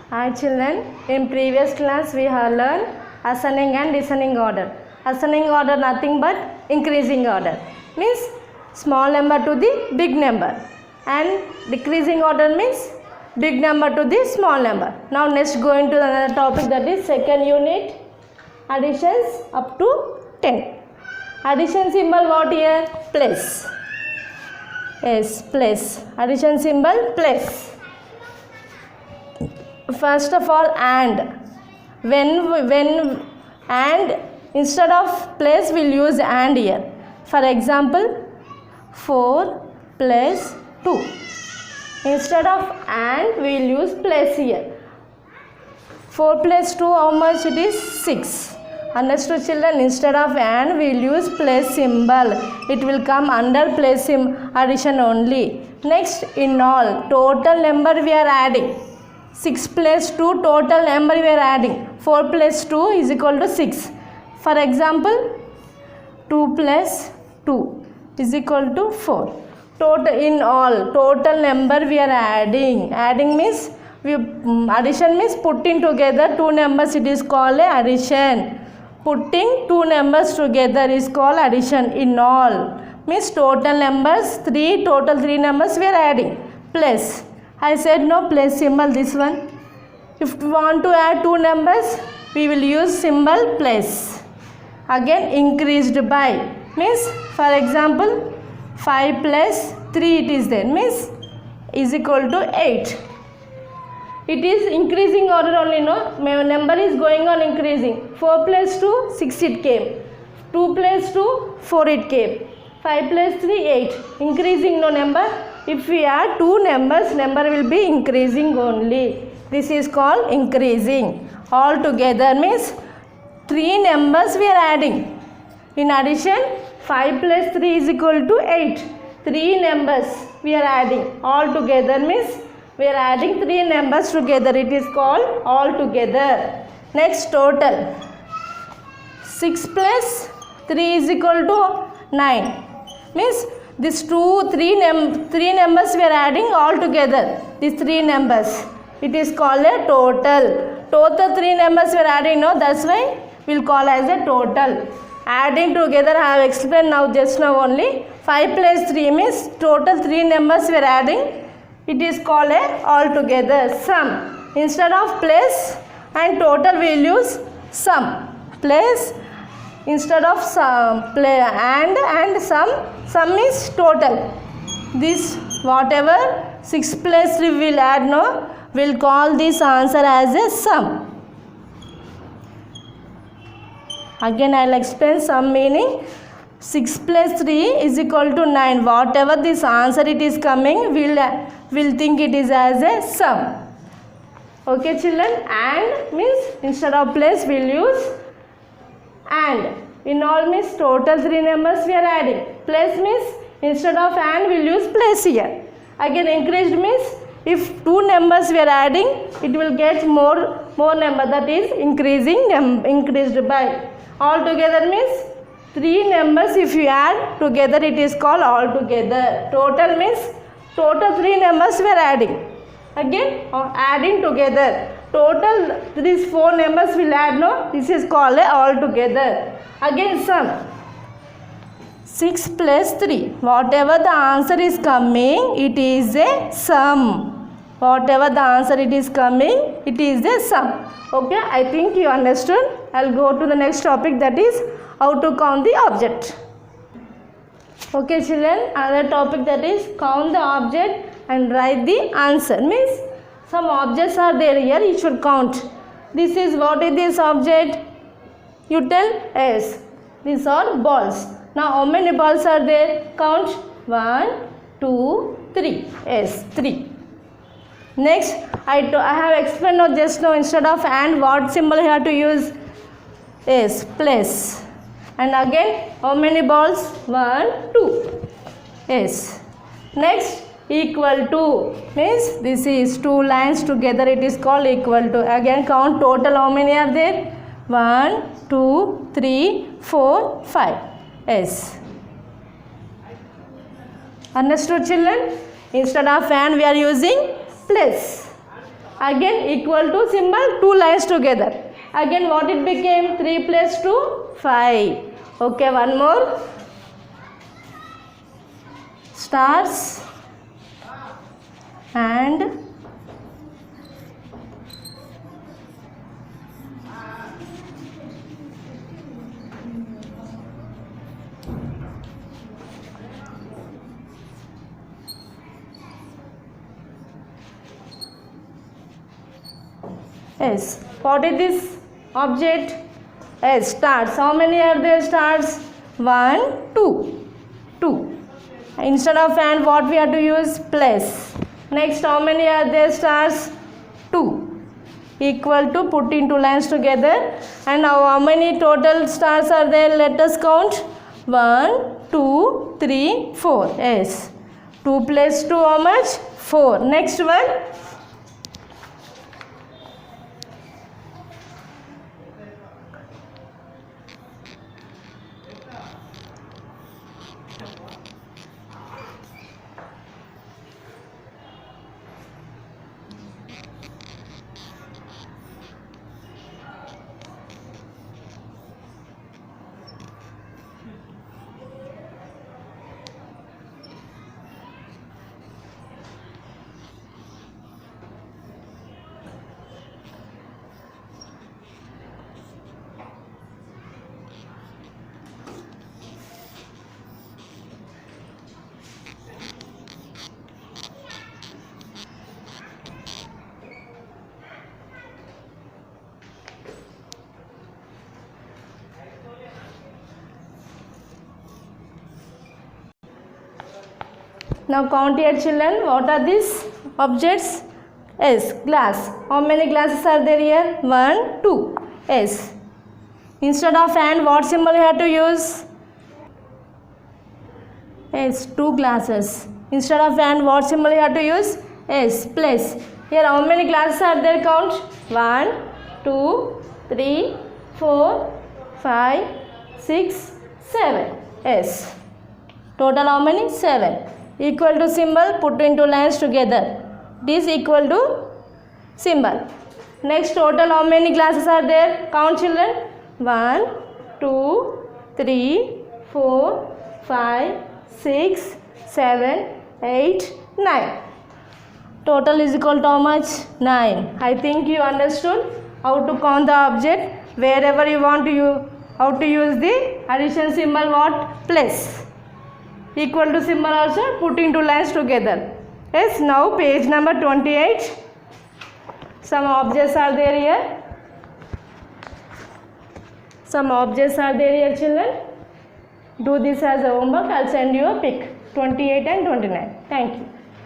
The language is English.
Hi children, in previous class we have learned ascending and descending order. Ascending order nothing but increasing order, means small number to the big number, and decreasing order means big number to the small number. Now next go into another topic, that is second unit, additions up to 10. Addition symbol what here? Plus. Yes, plus. Addition symbol plus. First of all, and. When and instead of plus we'll use and here. For example, 4 plus 2. Instead of and we'll use plus here. 4 plus 2, how much it is? 6. Understood children? Instead of and we'll use plus symbol. It will come under plus addition only. Next, in all, total number we are adding. 6 plus 2, total number we are adding. 4 plus 2 is equal to 6. For example, 2 plus 2 is equal to 4. Total, in all, total number we are adding. Adding means, addition means putting together two numbers, it is called addition. Putting two numbers together is called addition. In all means total numbers, total 3 numbers we are adding. Plus. I said no plus symbol, this one. If we want to add two numbers, we will use symbol plus. Again, increased by means, for example, 5 plus 3 it is there, means is equal to 8. It is increasing order only, no? Number is going on increasing. 4 plus 2, 6 it came. 2 plus 2, 4 it came. 5 plus 3, 8. Increasing no number. If we add two numbers, number will be increasing only. This is called increasing. All together means 3 numbers we are adding. In addition, 5 plus 3 is equal to 8. 3 numbers we are adding. All together means we are adding 3 numbers together. It is called all together. Next, total. 6 plus 3 is equal to 9. Means these three numbers we are adding all together. These 3 numbers. It is called a total. Total 3 numbers we are adding, no? That's why we will call as a total. Adding together, I have explained now just now only. 5 plus 3 means total 3 numbers we are adding. It is called a altogether sum. Instead of plus and total we will use sum. Plus instead of sum, and sum is total. This whatever 6 plus 3 will add, no, we'll call this answer as a sum. Again I will explain sum meaning. 6 plus 3 is equal to 9. Whatever this answer it is coming, we'll think it is as a sum. Okay children? And means instead of plus we'll use and. In all means total 3 numbers we are adding. Plus means instead of and we'll use plus here. Again increased means if 2 numbers we are adding, it will get more number, that is increased by. All together means 3 numbers if you add together, it is called all together. Total means total 3 numbers we are adding. Again adding together. Total these 4 numbers will add, no? This is called all together. Again sum. 6 plus 3. Whatever the answer is coming, it is a sum. Whatever the answer it is coming, it is a sum. Okay, I think you understood. I'll go to the next topic, that is how to count the object. Okay children, another topic, that is count the object and write the answer. Means some objects are there here, you should count. This is, what is this object? You tell? Yes. These are balls. Now how many balls are there? Count. 1, 2, 3. Yes, 3. Next, I have explained now just now, instead of and what symbol you have to use? Yes, plus. And again, how many balls? 1, 2. Yes. Next, equal to. Means this is 2 lines together, it is called equal to. Again count total, how many are there? 1, 2, 3, 4, 5. Yes. Understood children? Instead of and we are using plus. again equal to symbol 2 lines together. Again what it became? 3 plus 2 5. Okay, one more. Stars and yes. What is this object? Yes, stars. How many are there stars? 1, 2. 2. Instead of and what we have to use? Plus. Next, how many are there stars? 2. Equal to, put into lines together. And now how many total stars are there? Let us count. 1, 2, 3, 4. Yes. 2 plus 2 how much? 4. Next one. Now count here children. What are these objects? Yes, glass. How many glasses are there here? 1, 2. Yes. Instead of and what symbol you have to use? Yes, 2 glasses. Instead of and what symbol you have to use? Yes, plus. Here how many glasses are there? Count. 1, 2, 3, 4, 5, 6, 7. Yes. Total how many? 7. Equal to symbol, put into lines together. This equal to symbol. Next, total how many glasses are there? Count children. 1, 2, 3, 4, 5, 6, 7, 8, 9. Total is equal to how much? 9. I think you understood how to count the object. Wherever you want to use, how to use the addition symbol, what? Plus. Equal to symbol also put into lines together. Yes, now page number 28. Some objects are there here. Some objects are there here children. Do this as a homework. I'll send you a pic. 28 and 29. Thank you.